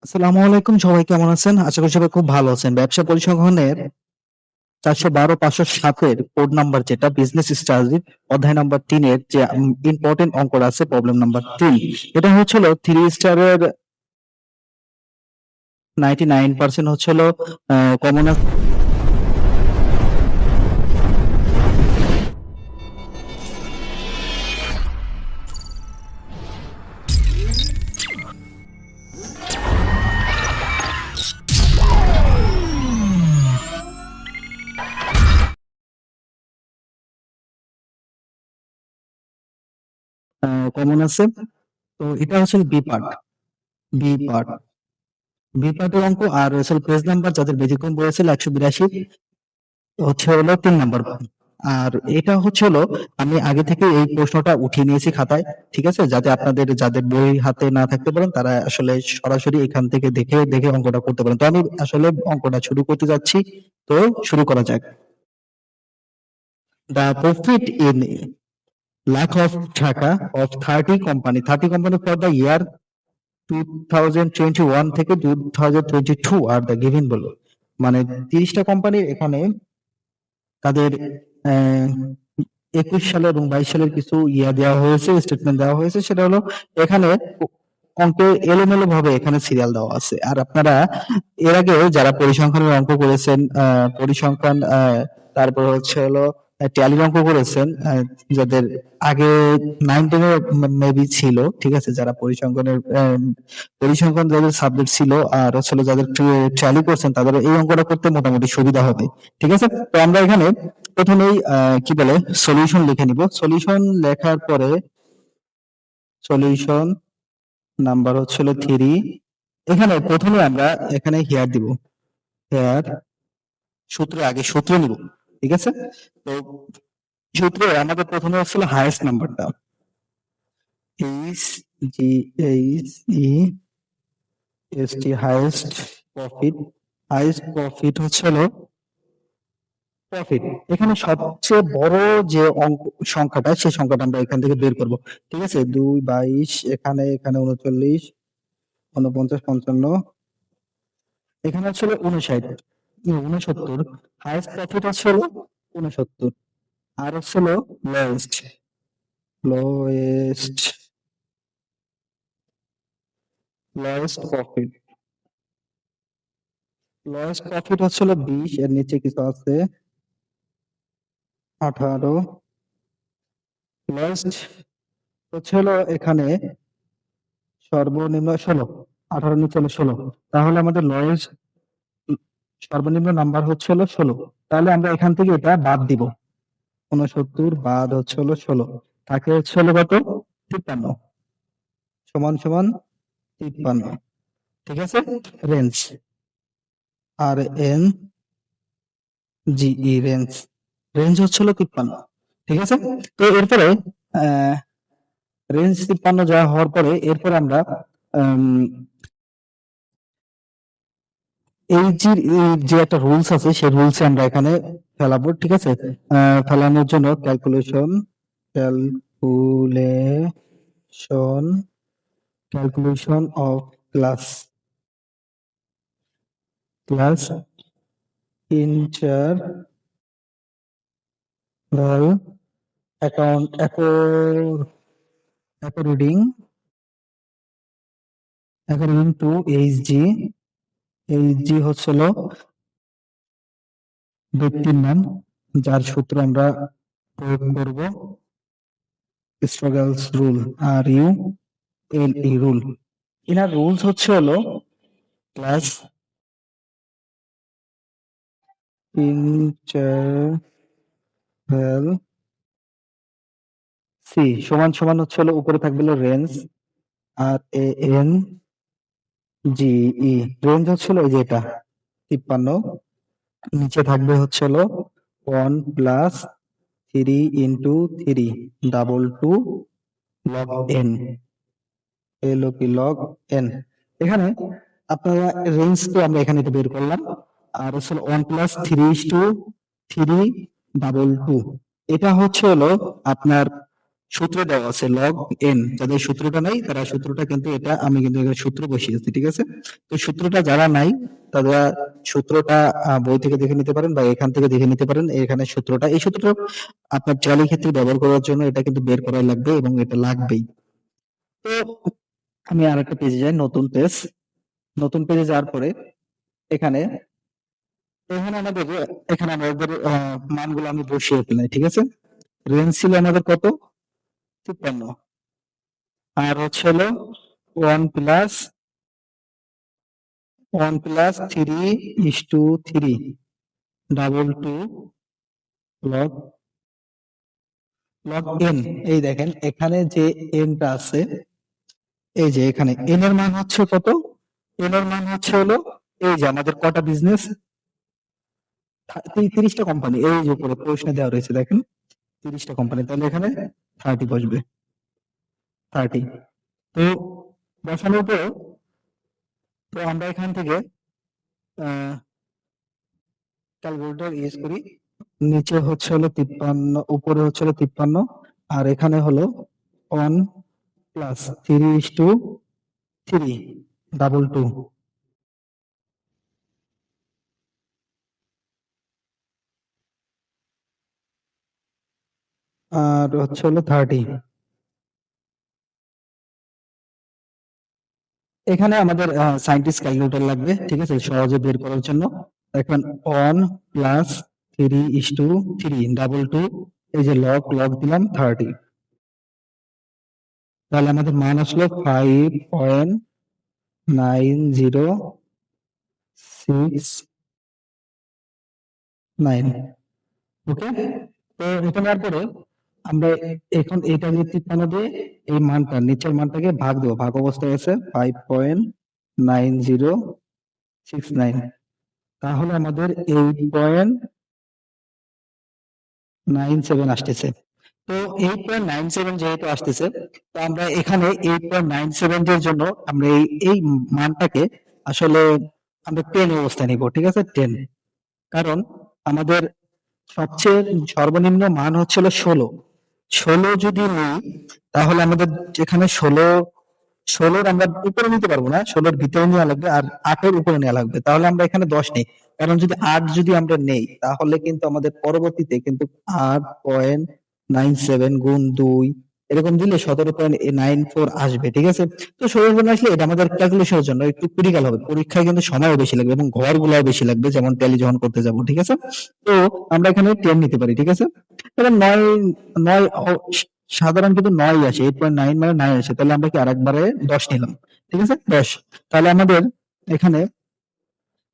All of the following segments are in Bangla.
আসসালামু আলাইকুম, সবাই কেমন আছেন? আশা করি সবাই খুব ভালো আছেন। ব্যবসা পরিসংখ্যানের 412 507 কোড নাম্বার যেটা বিজনেস স্টাডিজ অধ্যায় নাম্বার 3 এর যে ইম্পর্টেন্ট অঙ্কটা আছে প্রবলেম নাম্বার 3, এটা হচ্ছিল 3 স্টারের 99% হচ্ছিল কমন। কমন আছে। তো এটা হচ্ছে B part. B part B পার্টের অঙ্ক আর হচ্ছে পেজ নাম্বার যাদের ব্যতিক্রম বলেছিল 182 হচ্ছে হলো 3 নাম্বার। আর এটা হচ্ছে হলো আমি আগে থেকে এই প্রশ্নটা উঠিয়ে নিয়েছি খাতায়, ঠিক আছে, যাতে আপনাদের যাদের বই হাতে না থাকতে পারেন তারা আসলে সরাসরি এখান থেকে দেখে দেখে অঙ্কটা করতে পারেন। তো আমি আসলে অঙ্কটা শুরু করতে যাচ্ছি। তো শুরু করা যাক। The profit in lakh of টাকা of 30 company for the year 2021 থেকে 2022 আর the given below। মানে 30টা কোম্পানির এখানে তাদের 21 সালের এবং 22 সালের কিছু দেওয়া হয়েছে, স্টেটমেন্ট দেওয়া হয়েছে। সেটা হলো এখানে অঙ্কে এলোমেলো ভাবে এখানে সিরিয়াল দেওয়া আছে। আর আপনারা এর আগে যারা পরিসংখ্যানের অঙ্ক করেছেন, পরিসংখ্যান, তারপর হচ্ছে হলো ট্যালির অঙ্ক করেছেন, যাদের আগে 9-10 এ মেবি ছিল, ঠিক আছে, যারা পরিসংখ্যান যাদের সাবজেক্ট ছিল আর হচ্ছে হলো যাদের ট্যালি করছেন তাদের এই অঙ্কটা করতে মোটামুটি সুবিধা হবে। ঠিক আছে, তো আমরা এখানে প্রথমেই কি বলে সলিউশন লিখে নিব। সলিউশন লেখার পরে সলিউশন নাম্বার হচ্ছিল 3। এখানে প্রথমে আমরা এখানে হেয়ার দিব। হেয়ার আগে সূত্র নিব, ঠিক আছে। তো সূত্রে আমাদের প্রথমে হচ্ছিল হাইয়েস্ট নাম্বারটা, HGHEST, highest profit. Highest profit হচ্ছিল প্রফিট। এখানে সবচেয়ে বড় যে সংখ্যাটা সেই সংখ্যাটা আমরা এখান থেকে বের করব, ঠিক আছে। 2, 22, এখানে 39, 49, 55, এখানে হচ্ছিল 69, হাইয়েস্ট প্রফিট হচ্ছিল 69, আর হচ্ছিল lowest lowest lowest profit. Lowest profit হচ্ছিল 20, এর নিচে কিছু আছে 18। লোয়েস্ট হচ্ছিল এখানে সর্বনিম্ন 16, 18 নিচে হলো 16। তাহলে আমাদের লোয়েস্ট সর্বনিম্ন নাম্বার হচ্ছে হলো 16। তাহলে আমরা এখান থেকে এটা বাদ দিব। 69 বাদ হচ্ছে হলো 16, তাকে হচ্ছে হলো কত? 53 সমান সমান 53, ঠিক আছে। রেঞ্জ আর এন জিই রেঞ্জ, রেঞ্জ হচ্ছে হলো 53, ঠিক আছে। তো এরপরে রেঞ্জ 53 যা হওয়ার পরে এরপরে আমরা এই যে একটা রুলস আছে সেই রুলসে আমরা এখানে ফেলাবো, ঠিক আছে। ফেলানোর জন্য calculation of class interval account according to Hg হচ্ছিল ব্যক্তির নাম, যার সূত্র আমরা প্রয়োগ করব struggles rule, RULE rule. Inner rules হচ্ছে হলো ক্লাস ইন্টারভ্যাল সি সমান সমান হচ্ছে হলো উপরে থাকবে হলো রেঞ্জ RANGE, রেঞ্জ হচ্ছিল এই যে এটা 53, নিচে থাকবে হচ্ছে হলো 1 + 3 × 3 22 log n, log n। এখানে আপনারা রেঞ্জ তো আমরা এখানে এটা বের করলাম, আর হচ্ছে 1 + 3 × 3 22, এটা হচ্ছে হলো আপনার সূত্র দেওয়া আছে লগ এন, যাদের সূত্রটা নাই তারা সূত্রটা কিন্তু এটা আমি কিন্তু এখানে সূত্র বসিয়েছি, ঠিক আছে। তো সূত্রটা যারা নাই তারা সূত্রটা বই থেকে দেখে নিতে পারেন বা এখান থেকে দেখে নিতে পারেন। এখানে সূত্রটা, এই সূত্রটা আপনার ট্যালি ক্ষেত্রে ব্যবহার করার জন্য এটা কিন্তু বের করা লাগবে এবং এটা লাগবেই। তো আমি আরেকটা পেজে যাই, নতুন পেজ। নতুন পেজে যাওয়ার পরে এখানে এখানে আমাদের এখানে আমাদের মানগুলো আমি বসিয়ে ফেলাই, ঠিক আছে। রেঞ্জ ছিল আমাদের কত, 53। আর হচ্ছে হলো 1+1+3:3 2 লগ এন। এই দেখেন এখানে যে এনটা আছে, এই যে এখানে এন এর মান হচ্ছে কত, এন এর মান হচ্ছে হলো, এই যে আমাদের কটা বিজনেস, 30টা কোম্পানি, এই যে উপরে প্রশ্নে দেওয়া রয়েছে দেখেন 30টা কোম্পানি, তাহলে এখানে 30 বসবে, 30। তো বসানোর পর তো আমরা এখান থেকে ক্যালকুলেটর ইউজ করি। নিচে হচ্ছে হলো 53, উপরে হচ্ছে হলো 53, আর এখানে হলো 1+3:3 আর হচ্ছে হলো 30। এখানে আমাদের সায়েন্টিস্ট ক্যালকুলেটর লাগবে, ঠিক আছে, সহজে বের করার জন্য। এখন 1+3:3 এই যে লগ দিলাম 30, তাহলে আমাদের মান আসলো 5.9069। ওকে, তো এটা নেওয়ার পরে আমরা এখন এটা যে 53 দিয়ে এই মানটা, নিচের মানটাকে ভাগ দেবো, ভাগ অবস্থায় আছে 5.9069, তাহলে আমাদের 8.97 আসতেছে। তো 8.97 যেহেতু আসতেছে, তো আমরা এখানে 8.97 এর জন্য আমরা এই মানটাকে আসলে আমরা 10 অবস্থায় নিব, ঠিক আছে, 10। কারণ আমাদের সবচেয়ে সর্বনিম্ন মান হচ্ছিল 16 যদি নিই, তাহলে আমাদের যেখানে 16 আমরা উপরে নিতে পারবো না, 16 ভিতরে নেওয়া লাগবে আর 8 উপরে নেওয়া লাগবে, তাহলে আমরা এখানে 10 নেই। কারণ যদি 8 যদি আমরা নেই তাহলে কিন্তু আমাদের পরবর্তীতে কিন্তু 8.97 গুণ 2 এরকম দিলে 17.94 আসবে, ঠিক আছে। তো 16 আসলে এটা আমাদের ক্যালকুলেশনের জন্য একটু ক্রিটিক্যাল হবে, পরীক্ষায় কিন্তু সময়ও বেশি লাগবে এবং ঘর গুলাও বেশি লাগবে, যেমন ট্যালি যখন করতে যাব, ঠিক আছে। তো আমরা এখানে 10 নিতে পারি, ঠিক আছে। এবার 9, 9 সাধারণ কিন্তু 9 আসে, 8.9 মানে 9 আসে, তাহলে আমরা কি আরেকবারে 10 নিলাম, ঠিক আছে, 10। তাহলে আমাদের এখানে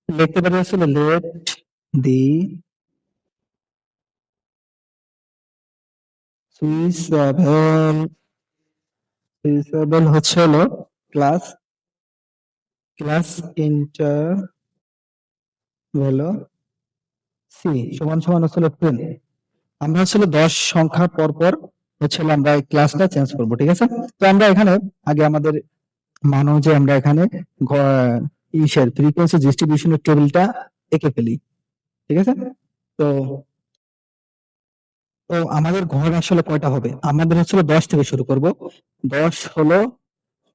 লিখতে পারি আসলে লেট দি সুইচেবল হচ্ছে হলো ক্লাস ইন্টারভ্যালো সি সমান সমান হচ্ছে 10। আমরা আসলে 10 সংখ্যা পর পর হচ্ছে আমরা এই ক্লাসটা চেঞ্জ করব, ঠিক আছে। তো আমরা এখানে আগে আমাদের মান অনুযায়ী আমরা এখানে ইসের ফ্রিকোয়েন্সি ডিস্ট্রিবিউশনের টেবিলটা এঁকে ফেলি, ঠিক আছে। তো তো আমাদের ঘর আসলে কয়টা হবে, আমাদের হচ্ছে 10 থেকে শুরু করব। 10 হলো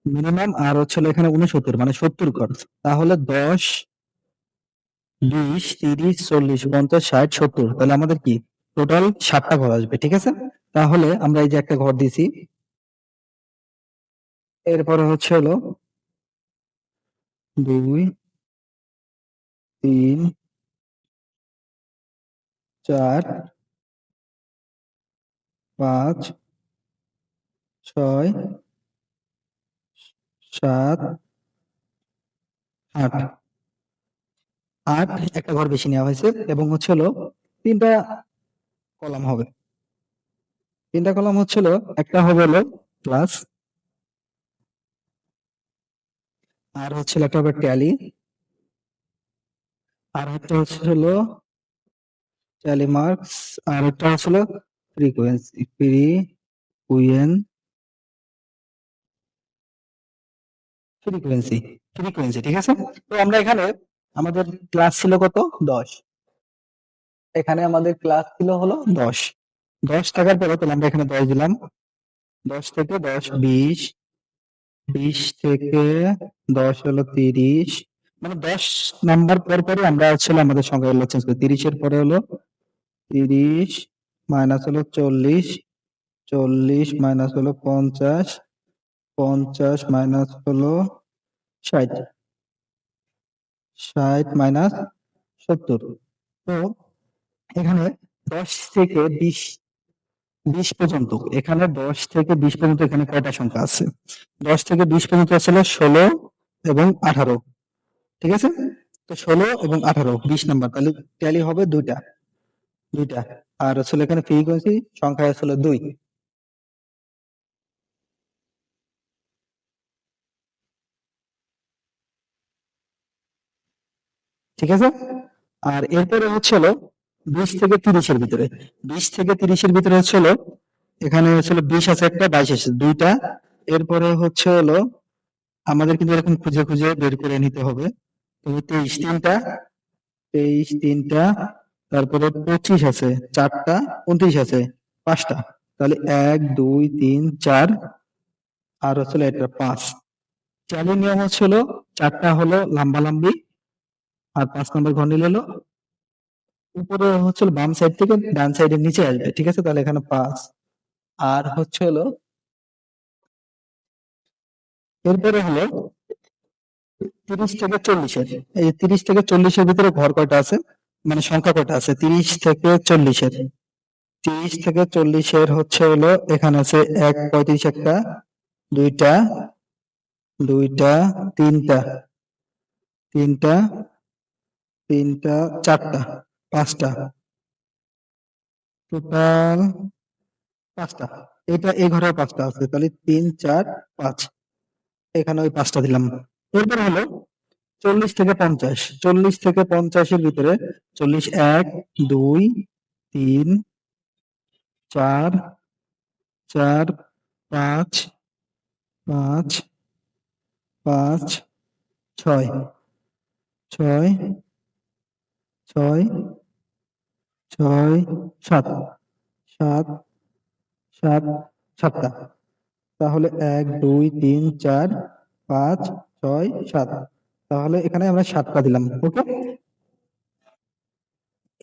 মিনিমাম, আর হচ্ছে এখানে 69 মানে 70 ঘর। তাহলে 10, 20, 30, 40, 50, 60, 70, তাহলে আমাদের কি টোটাল 60টা ঘর আসবে, ঠিক আছে। তাহলে আমরা এই যে একটা ঘর দিছি, এরপরে হচ্ছে হলো 2, 3, 4, 5, 6, 7, 8। 8 একটা ঘর বেশি নেওয়া হয়েছে এবং হচ্ছে হলো 3টা কলাম হবে। 3টা কলাম হচ্ছে হলো, একটা হবে হলো ক্লাস, আর হচ্ছে একটা হবে ট্যালি, আর একটা হচ্ছে হলো ট্যালি মার্কস, আর একটা হচ্ছে হলো ফ্রিকুয়েন্সি ফ্রিকোয়েন্সি ফ্রিকোয়েন্সি, ঠিক আছে। তো আমরা এখানে আমাদের ক্লাস ছিল কত, 10। এখানে আমাদের ক্লাস ছিল হলো 10। 10 থাকার পরে তাহলে আমরা এখানে 10 দিলাম, 10 থেকে 10 20, 20 থেকে 10 হলো 30, মানে 10 নাম্বার পর পরে আমরা আসলে আমাদের সংখ্যাগুলো চেঞ্জ করি। 30 এর পরে হলো 30 মাইনাস হলো 40, 40 মাইনাস হলো 50, 50 মাইনাস হলো 60, 60 মাইনাস 70। তো এখানে 10 থেকে 20, 20 পর্যন্ত, এখানে 10 থেকে 20 পর্যন্ত এখানে কয়টা সংখ্যা আছে? 10 থেকে 20 পর্যন্ত আসলে 16 এবং 18, ঠিক আছে? তো 16 এবং 18 20 নাম্বার, তাহলে ট্যালি হবে দুইটা, দুইটা। আর আসলে এখানে ফ্রিকোয়েন্সি সংখ্যা আসলে 2, ঠিক আছে? আর এরপরে হলো 20 থেকে 30 এর ভিতরে, 20 থেকে 30 এর ভিতরে হলো এখানে 20 আছে একটা, 22 আছে দুইটা। এরপরে হলো আমাদের কিন্তু এরকম খুঁজে খুঁজে বের করে নিতে হবে। তো 23 তিনটা, 23 তিনটা, তারপরে 25 আছে চারটা, 29 আছে পাঁচটা, তাহলে 1 2 3 4 আর এটা 5। ট্যালির নিয়ম হলো চারটা হলো লাম্বালাম্বি আর 5 নম্বর ঘর নিলে হলো উপরে বাম সাইড থেকে ডান সাইডের নিচে আসবে, ঠিক আছে? তাহলে এখানে 5। আর হলো এরপরে হলো 30 থেকে 40 এর, এই 30 থেকে 40 এর ভিতরে ঘর কয়টা আছে, মানে সংখ্যা কয়টা আছে 30 থেকে 40 এর? 30 থেকে 40 এর হলো এখানে আছে 1 35 একটা, দুইটা, দুইটা, তিনটা, তিনটা, তিনটা, চারটা, পাঁচটা, টোটাল পাঁচটা। এটা এই ঘরে পাঁচটা আছে, তাহলে 3 4 5, এখানে ওই পাঁচটা দিলাম। এরপর হলো 40 থেকে 50, 40 থেকে 50 এর ভিতরে 40 1 2 3 4 4 5 5 5 6 6 6 6 7 7 7 সাতটা, তাহলে 1 2 3 4 5 6 7, তাহলে এখানে আমরা সাতটা দিলাম। ওকে,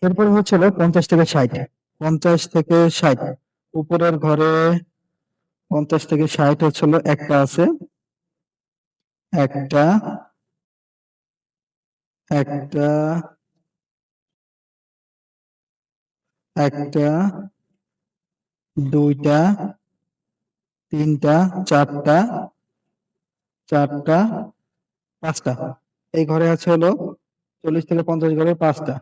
এরপর হলো 50 থেকে 60, 50 থেকে 60 উপরের ঘরে 50 থেকে 60 হলো একটা আছে, একটা, একটা, একটা, দুইটা, তিনটা, চারটা, চারটা, পাঁচটা। এই ঘরে হলো 40 থেকে 50 ঘরে পাঁচটা।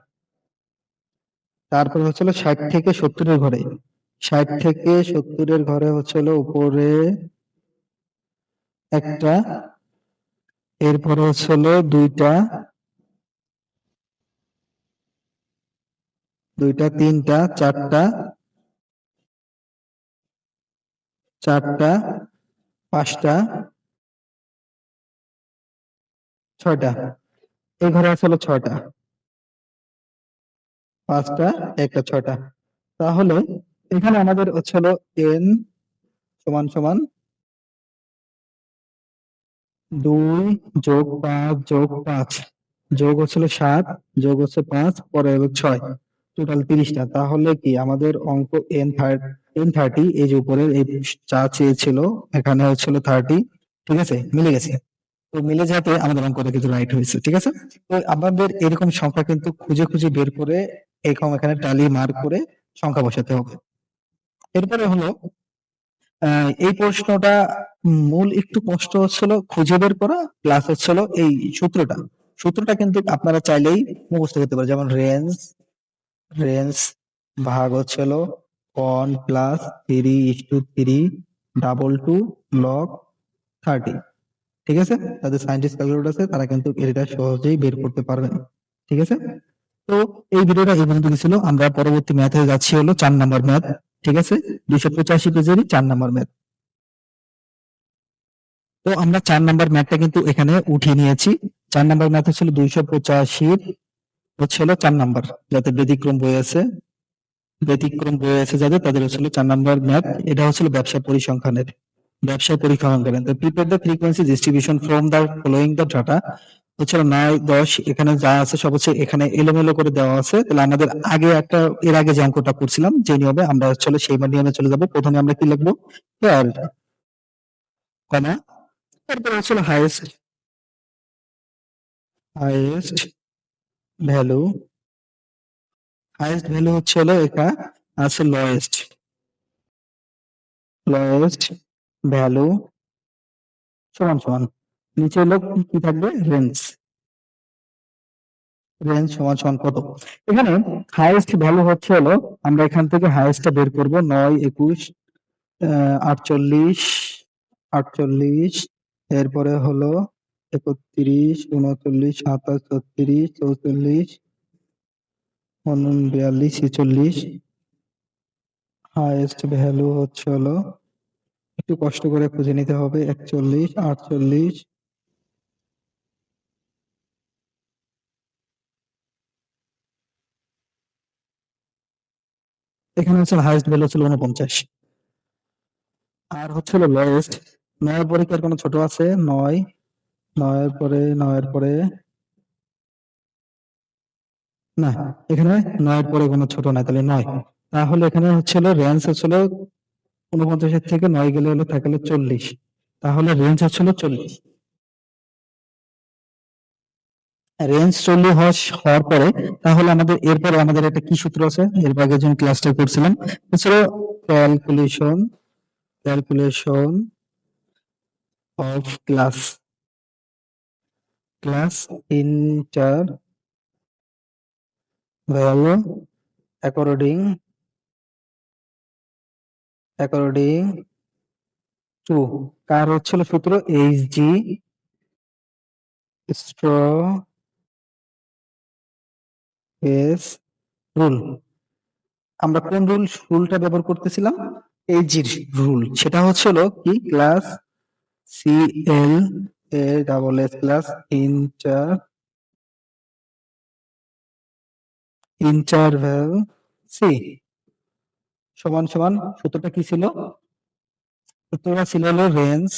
তারপর হলো 60 থেকে 70 এর ঘরে, 60 থেকে 70 এর ঘরে হলো উপরে একটা, এরপরে হলো দুইটা, দুইটা, তিনটা, চারটা, চারটা, পাঁচটা, ছয়টা। এই ঘরে হলো ছয়টা, পাঁচটা, একটা, ছয়টা। তাহলে এখানে আমাদের হলো n সমান সমান 2 যোগ 5 যোগ 5 যোগ 7 যোগ 5 পরে হলো 6, টোটাল 30টা। তাহলে কি আমাদের অঙ্ক n30, এই যে উপরের এই যা চেয়েছিল এখানে হচ্ছিল 30, ঠিক আছে? মিলে গেছে। তো মিলে যাতে আমাদের অঙ্কটা কিন্তু রাইট হয়েছে, ঠিক আছে? তো আমাদের এরকম সংখ্যা কিন্তু খুঁজে খুঁজে বের করে এরকম এখানে টালি মার্ক করে সংখ্যা বসাতে হবে। এরপরে হলো এই প্রশ্নটা মূল একটু কষ্ট হচ্ছিল খুঁজে বের করা, প্লাস হচ্ছিল এই সূত্রটা, সূত্রটা কিন্তু আপনারা চাইলেই মুখস্থ করতে পারেন, যেমন রেঞ্জ, রেঞ্জ ভাগ হচ্ছিল 1 প্লাস 3:3 ডাবল টু লগ 30, ঠিক আছে? তাদের সায়েন্টিস্ট ক্যালকুলেটর আছে, তারা কিন্তু এটা সহজেই বের করতে পারবেন, ঠিক আছে? তো এই ভিডিওটা এই পর্যন্ত ছিল। আমরা পরবর্তী ম্যাথে যাচ্ছি হলো 4 নাম্বার ম্যাথ, ঠিক আছে? 285 পেজেরই 4 নাম্বার ম্যাথ। তো আমরা 4 নাম্বার ম্যাথটা কিন্তু এখানে উঠিয়ে নিয়েছি। 4 নাম্বার ম্যাথ হচ্ছিল 285 হচ্ছিল 4 নাম্বার, যাতে ব্যতিক্রম বই আছে ব্যতিক্রম রয়েছে যাদের, তাদের হচ্ছিল 4 নাম্বার ম্যাথ। এটা হচ্ছিল ব্যবসায় পরিসংখ্যানের। তো prepare the frequency distribution from the following the data হচ্ছিল 9, 10, এখানে যা আছে সব হচ্ছে এখানে এলোমেলো করে দেওয়া আছে। তাহলে আমাদের এর আগে যে অঙ্কটা করছিলাম যে নিয়মে, আমরা হচ্ছিল সেই নিয়মে চলে যাব। প্রথমে আমরা কি লিখবো, পেয়ার, কমা, তারপরে হচ্ছিল হাইয়েস্ট ভ্যালু। হাইয়েস্ট ভ্যালু হচ্ছে হলো এটা আছে লোয়েস্ট ভ্যালু সমান সমান, নিচে হলো কি থাকবে, রেঞ্জ সমান সমান কত। এখানে হাইয়েস্ট ভ্যালু হচ্ছে হলো, আমরা এখান থেকে হাইয়েস্টটা বের করব, 9, 21, 48, 48, এরপরে হলো 31, 39, 27, 36, 44, 42, 46। হাইয়েস্ট ভ্যালু হচ্ছে হলো, একটু কষ্ট করে খুঁজে নিতে হবে, 41, 48, এখানে হচ্ছে হাইয়েস্ট ভ্যালু হচ্ছে 49। আর হচ্ছে হলো লোয়েস্ট, 9 পরে কি আর কোনো ছোট আছে, 9, 9 এর পরে না, এখানে 9 এর পরে কোনো ছোট নাই, তাহলে 9। তাহলে এখানে হচ্ছিল রেঞ্জ হচ্ছিল 49 এর থেকে 9 গেলে হলো থাকলে 40, তাহলে রেঞ্জ হচ্ছিল 40। রেঞ্জ 40 হওয়ার পরে তাহলে আমাদের এরপরে আমাদের একটা কি সূত্র আছে, এর আগে যখন ক্লাসটা করছিলাম, হচ্ছিল calculation of class interval according to, কার হচ্ছিল সূত্র, এইচ এস রুল। আমরা কোন রুলটা ব্যবহার করতেছিলাম, এইচজির রুল। সেটা হচ্ছিল কি, class CLASS class interval C সমান সমান, সূত্রটা কি ছিল, সূত্রটা ছিল হলো রেঞ্জ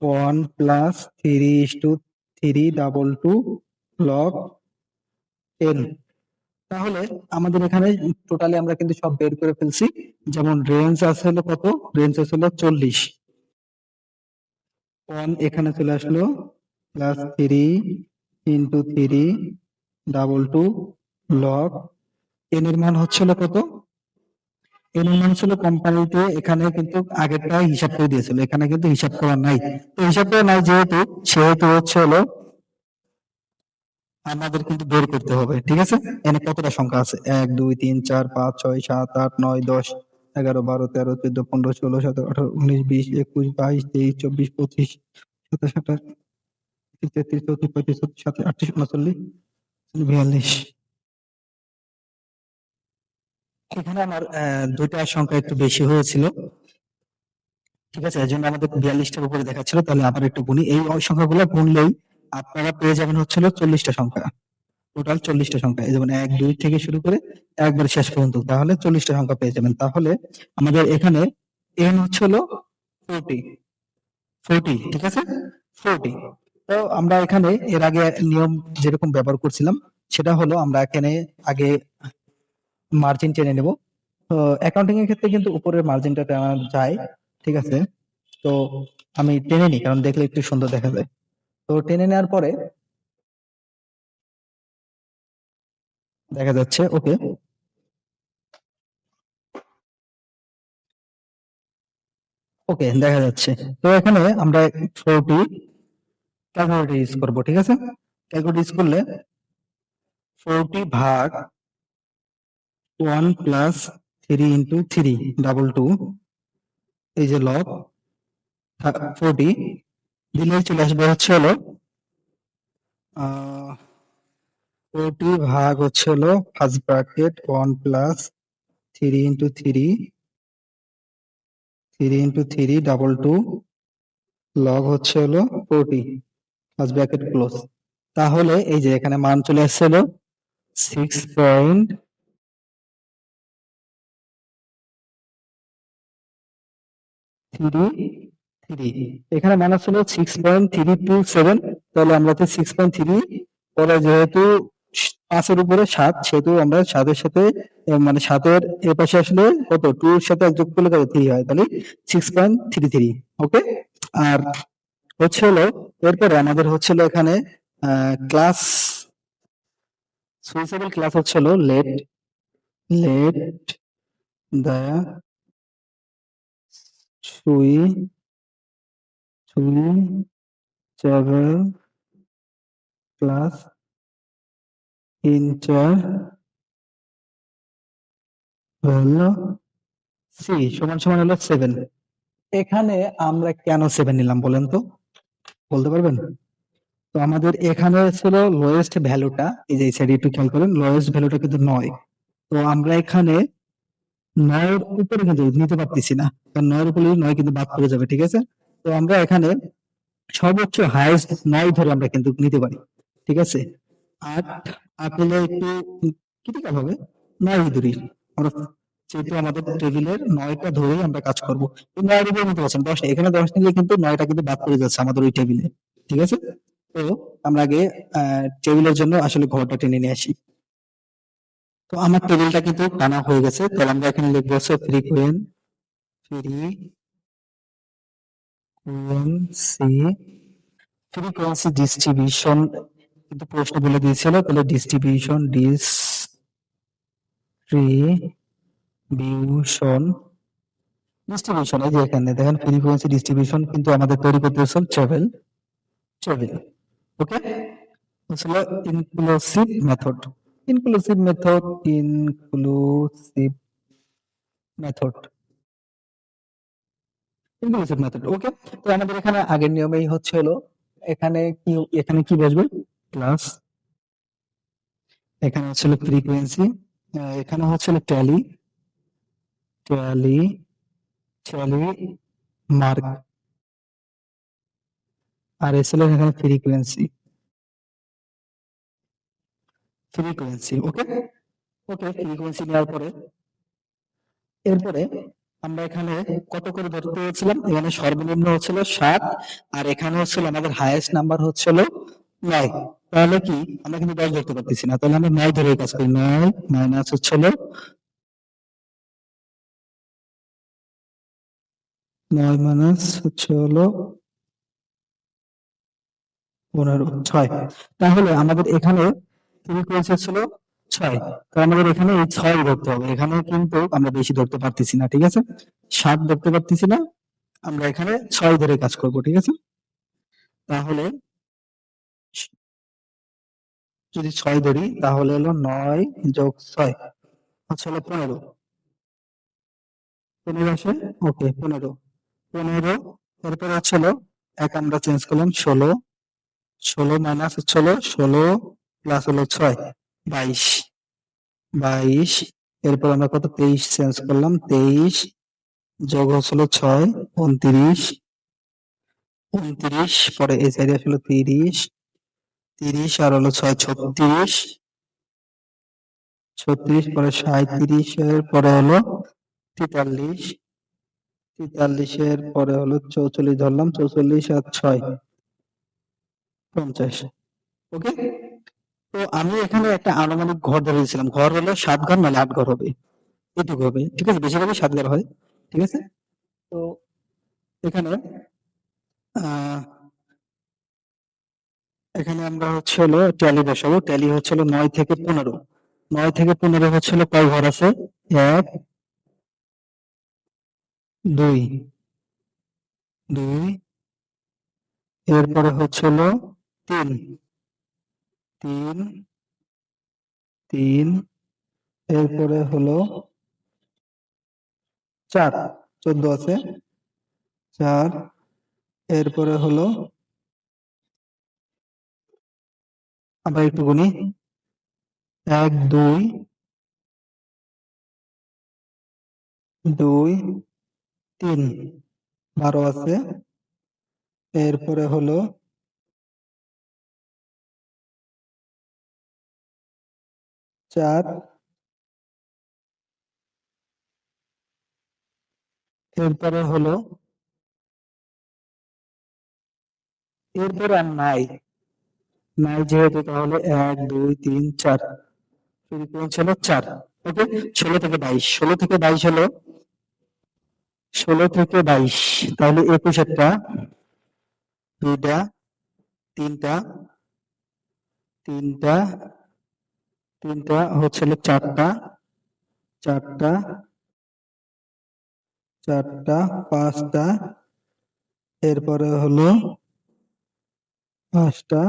1 প্লাস 3:3 লগ n। তাহলে আমাদের এখানে টোটালি আমরা কিন্তু সব বের করে ফেলছি। যেমন রেঞ্জ আছে হলো কত, রেঞ্জ আছে হলো 40, 1 এখানে চলে আসলো, প্লাস 3:3 লগ n এর মান হচ্ছিল কত, n এর মান ছিল কোম্পানিতে এখানে কিন্তু আগেরটা হিসাব করে দিয়েছিল, এখানে কিন্তু হিসাব করা নাই। তো হিসাব করা নাই যেহেতু, সেহেতু হচ্ছে হলো আমাদের কিন্তু বের করতে হবে, ঠিক আছে। এখানে কতটা সংখ্যা আছে, 1, 2, 3, 4, 5, 6, 7, 8, 9, 10, 11, 12, 13, 14, 15, 16, 17, 18, 19, 20, 21, 22, 23, 24, 25, 27, 28, 33, 34, 35, 36, 37, 38, 39, 42। এখানে আমার দুইটা সংখ্যা একটু বেশি হয়েছিল, ঠিক আছে, এই জন্য আমাদের 42টার উপরে দেখাচ্ছিল। তাহলে আবার একটু গুনি, এই সংখ্যাগুলো গুনলেই আপনারা পেয়ে যাবেন হচ্ছিল 40টা সংখ্যা, টোটাল 40টা সংখ্যা, এই যেমন 1, 2 থেকে শুরু করে একবার শেষ পর্যন্ত, তাহলে 40টা সংখ্যা পেয়ে যাবেন। তাহলে আমাদের এখানে n হচ্ছে হলো 40, ঠিক আছে, 40। তো আমরা এখানে এর আগে নিয়ম যেরকম ব্যবহার করছিলাম, সেটা হলো আমরা এখানে আগে মার্জিন টেনে নেব। তো অ্যাকাউন্টিং এর ক্ষেত্রে কিন্তু উপরের মার্জিনটা টানা যায়, ঠিক আছে। তো আমি টেনে নিই, কারণ দেখলে একটু সুন্দর দেখা যায়। তো টেনে নেওয়ার পরে দেখা যাচ্ছে, ওকে, দেখা যাচ্ছে। তো এখানে আমরা 40 ক্যালকুলেটর ইউজ করবো, ঠিক আছে। ক্যালকুলেটর ইউজ করলে 40 ভাগ 1 প্লাস 3 × 3 এই যে লগ 40 দিলে চলে আসবে হচ্ছে হলো 40 ভাগ হচ্ছে হলো ফার্স্ট ব্র্যাকেট 1 প্লাস 3 × 3 লগ হচ্ছে হলো 40 ফার্স্ট ব্র্যাকেট ক্লোজ। তাহলে এই যে এখানে মান চলে আসছে হলো 6.5 থ্রি থ্রি, এখানে মাইনাস হলো 6.327, তাহলে আমরা 6.3 পরে যেহেতু 5 এর উপরে 7, সেহেতু আমরা 7 এর সাথে মানে 7 এর এর পাশে আসলে কত 2 এর সাথে যোগ করলে কত 3 হয়, তাহলে 6.33। ওকে। আর হচ্ছে হলো এরপরে আমাদের হচ্ছে হলো এখানে ক্লাস সুইচেবল ক্লাস হচ্ছে হলো লেট লেট দ্য সুই সুইচেবল ক্লাস ইন্টারভ্যাল সি সমান সমান হলো 7। এখানে আমরা কেন 7 নিলাম বলেন তো, বলতে পারবেন? তো আমাদের এখানে ছিল লোয়েস্ট ভ্যালুটা, এই যে এই সাইডে একটু খেয়াল করেন, লোয়েস্ট ভ্যালুটা কিন্তু 9। তো আমরা এখানে 9 এর উপরে কিন্তু নিতে পারতেছি না, কারণ 9 এর উপরে 9 কিন্তু বাদ পড়ে যাবে, ঠিক আছে? তো আমরা এখানে সর্বোচ্চ হাইয়েস্ট 9 ধরে আমরা কিন্তু নিতে পারি, ঠিক আছে? 8 আপেলে একটু ক্রিটিক্যাল হবে, 9 ধরি আমরা, যেহেতু আমাদের টেবিলের 9টা ধরেই আমরা কাজ করব। এই 9 এর উপরে নিতে পারছেন 10, এখানে 10 নিলে কিন্তু 9টা কিন্তু বাদ পড়ে যাচ্ছে আমাদের ওই টেবিলে, ঠিক আছে? তো আমরা আগে টেবিলের জন্য আসলে ঘরটা টেনে নিয়ে আসি। তো আমার টেবিলটা কিন্তু টানা হয়ে গেছে, তাহলে আমরা এখানে লিখবো হচ্ছে ফ্রিকোয়েন্সি ফ্রিকোয়েন্সি ডিস্ট্রিবিউশন, কিন্তু প্রশ্ন বলে দিয়েছিল, তাহলে ডিস্ট্রিবিউশন ডিস্ট্রিবিউশন এই যে এখানে দেখেন ফ্রিকোয়েন্সি ডিস্ট্রিবিউশন কিন্তু আমাদের তৈরি করতে হচ্ছে ট্রাভেল ট্রাভেল। ওকে, আসলে inclusive method inclusive method inclusive method inclusive method. Okay, তো আমাদের এখানে আগের নিয়মেই হচ্ছে হলো এখানে কি বসবে, প্লাস এখানে হচ্ছে হলো ফ্রিকোয়েন্সি, এখানে হচ্ছে হলো ট্যালি ট্যালি ট্যালি মার্ক, আর এস হলো এখানে ফ্রিকোয়েন্সি। ওকে, ওকে, ফ্রিকোয়েন্সি নেওয়ার পরে এরপরে আমরা এখানে কত করে ধরতে পেরেছিলাম, এখানে সর্বনিম্ন হচ্ছিল 7, আর এখানে হচ্ছিল আমাদের হাইয়েস্ট নাম্বার হচ্ছিল 9। তাহলে কি আমরা কিন্তু 10 ধরতে পারতেছি না, তাহলে আমরা 9 ধরে কাজ করি। 9 মাইনাস হচ্ছিল 9 মাইনাস হচ্ছে হলো 15 6, তাহলে আমাদের এখানে ফ্রিকোয়েন্সি ছিল 6, তো আমাদের এখানে এই 6 ধরতে হবে, এখানে কিন্তু আমরা বেশি ধরতে পারতেছি না, ঠিক আছে? 7 ধরতে পারতেছি না, আমরা এখানে 6 ধরে কাজ করব, ঠিক আছে? তাহলে যদি 6 ধরি তাহলে হলো 9 যোগ 6 হচ্ছে হলো 15, 15 আসে। ওকে, 15 এরপরে হচ্ছে হলো এক আমরা চেঞ্জ করলাম 16, 16 মাইনাস হচ্ছে হলো 16 প্লাস হলো 6 22, 22 এরপর আমরা কত 23 চেঞ্জ করলাম 23 যোগ হচ্ছিল 6 29, 29 পরে এই সাইডে আসলে 30, 30 আর হলো 6 36, 36 পরে 37 এর পরে হলো 43, 43 এর পরে হলো 44 ধরলাম, 44 আর 6 50। ওকে, তো আমি এখানে একটা আনুমানিক ঘর ধরে দিয়েছিলাম, ঘর হলো 7 ঘর নাহলে 8 ঘর হবে, এটুকু হবে, ঠিক আছে? বেশিরভাগই 7 ঘর হয়, ঠিক আছে? তো এখানে আহ এখানে আমরা হচ্ছে হলো ট্যালি বসাবো, ট্যালি হচ্ছে হলো 9 থেকে 15, 9 থেকে 15 হচ্ছে হলো কয় ঘর আছে, 1 2 2, এরপরে হচ্ছে হলো 3 3 3, এরপরে হলো 4 14 আছে 4, এরপরে হলো আমরা একটু গুনি 1 2 2 3 12 আছে, এরপরে হলো 4, এরপরে হলো এরপর আর নাই, নাই যেহেতু তাহলে 1 2 3 4 ফ্রিকোয়েন্সি হলো 4। ওকে, 16 থেকে 22, 16 থেকে 22 হলো 16 থেকে 22, তাহলে 21 একটা, দুইটা, তিনটা, তিনটা, তিনটা হচ্ছে হলো চারটা, চারটা, চারটা, পাঁচটা, এরপরে হলো পাঁচটা,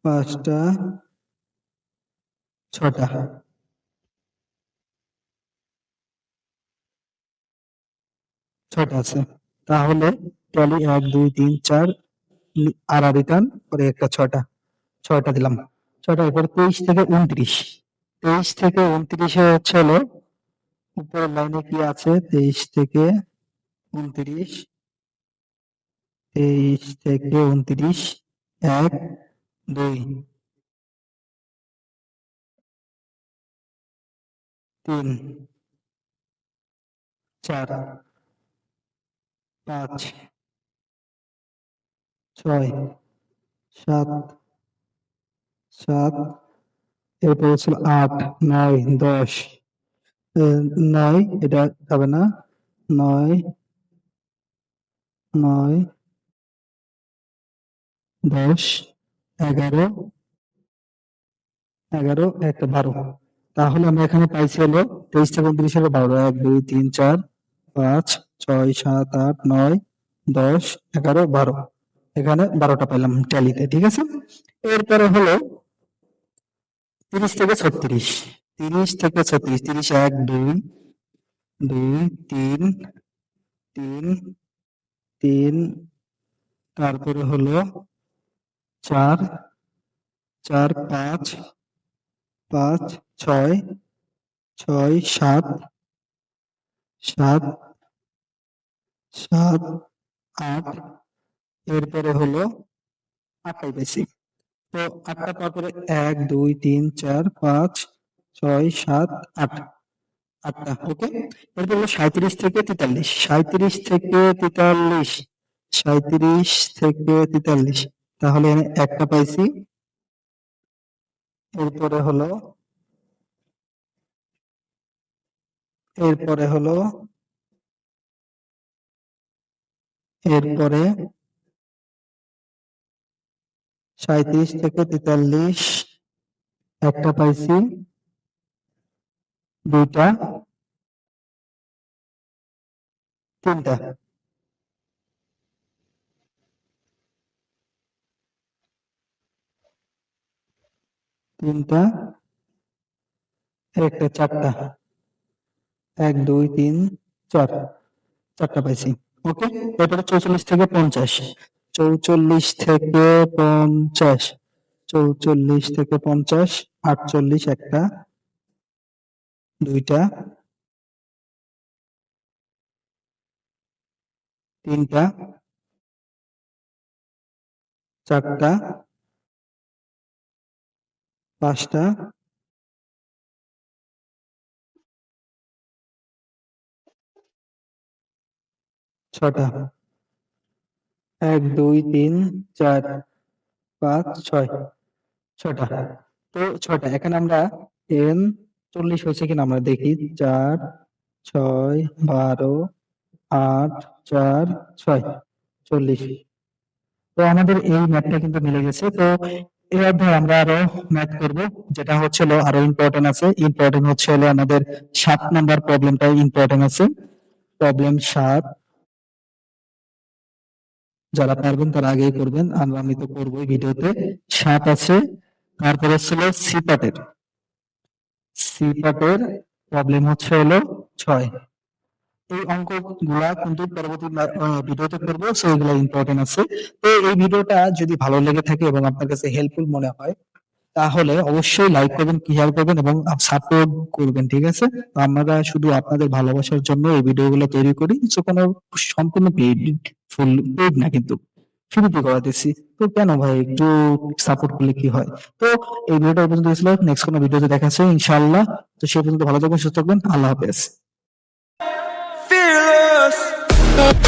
পাঁচটা, ছটা, ছটা আছে। তাহলে ট্যালি 1 2 3 4 আর রিটার্ন করে একটা ছটা, ছয়টা দিলাম, ছয়টা। এরপর 23 থেকে 29, 23 থেকে 29 হচ্ছে হলো উপরের লাইনে কি আছে, 23 থেকে 29, 23 থেকে 29, 1 2 3 4 5 6 7 7, এরপর হচ্ছে 8 9 10, 9 এটা হবে না, 9 9 10 11 11 একটা 12। তাহলে আমরা এখানে পাইছি হলো 23 থেকে 29 হলো 12, 1 2 3 4 5 6 7 8 9 10 11 12, এখানে 12টা পেলাম ট্যালিতে, ঠিক আছে। এরপরে হলো 30 থেকে 36, 30 থেকে 36, 30 1 2 2 3 3 3, তারপরে হলো 4 4 5 5 6 6 7 7 7 8, এরপরে হলো 8টাই পেয়েছি। তো 8টা পাওয়ার পরে 1 2 3 4 5 6 7 8, 8টা। ওকে, এরপর হলো 37 থেকে 43, 37 থেকে 43, 37 থেকে 43, তাহলে এখানে একটা পাইছি। এরপরে হলো, এরপরে হলো, এরপরে 37 থেকে 43, একটা পাইছি, দুইটা, তিনটা, তিনটা, একটা, চারটা, 1 2 3 4, চারটা পাইছি। ওকে, এরপরে 44 থেকে 50, 44 থেকে 50, 44 থেকে 50, 48 একটা, দুইটা, তিনটা, চারটা, পাঁচটা, ছটা, 1 2 3 4 5 6, ছটা। তো ছটা, এখানে আমরা এন 40 হয়েছে কিনা আমরা দেখি, 4 6 12 8 4 6 40। তো আমাদের এই ম্যাথটা কিন্তু মিলে গেছে। তো এই অধ্যায়ে আমরা আরো ম্যাথ করব, যেটা হচ্ছে হলো আরো ইম্পর্টেন্ট আছে। ইম্পর্টেন্ট হচ্ছে হলো আমাদের 7 নাম্বার প্রবলেমটাই ইম্পর্টেন্ট আছে, প্রবলেম 7। যারা পারবেন তারা আগেই করবেন, আর আমি তো করবোই ভিডিওতে। 7 আছে, তারপরে ছিল সিপাটের, সিপাটের প্রবলেম হচ্ছে হলো 6। এই অঙ্কগুলা কিন্তু পরবর্তী ভিডিওতে করবো, সো এগুলা ইম্পর্টেন্ট আছে। তো এই ভিডিওটা যদি ভালো লেগে থাকে এবং আপনার কাছে হেল্পফুল মনে হয়, তাহলে অবশ্যই লাইক করবেন, শেয়ার করবেন এবং সাপোর্ট করবেন, ঠিক আছে। তো আমরা শুধু আপনাদের ভালোবাসার জন্য এই ভিডিওগুলো তৈরি করি, তো কোনো সম্পূর্ণ পেইড, ফুল পেইড না, কিন্তু ফ্রিতে করাতেছি। তো কেন ভাই, একটু সাপোর্ট করলে কি হয়। তো এই ভিডিওটা এই পর্যন্ত ছিল, নেক্সট কোনো ভিডিওতে দেখা হচ্ছে ইনশাআল্লাহ। তো সে পর্যন্ত ভালো থাকবেন, সুস্থ থাকবেন, আল্লাহ হাফেজ। Fearless. We'll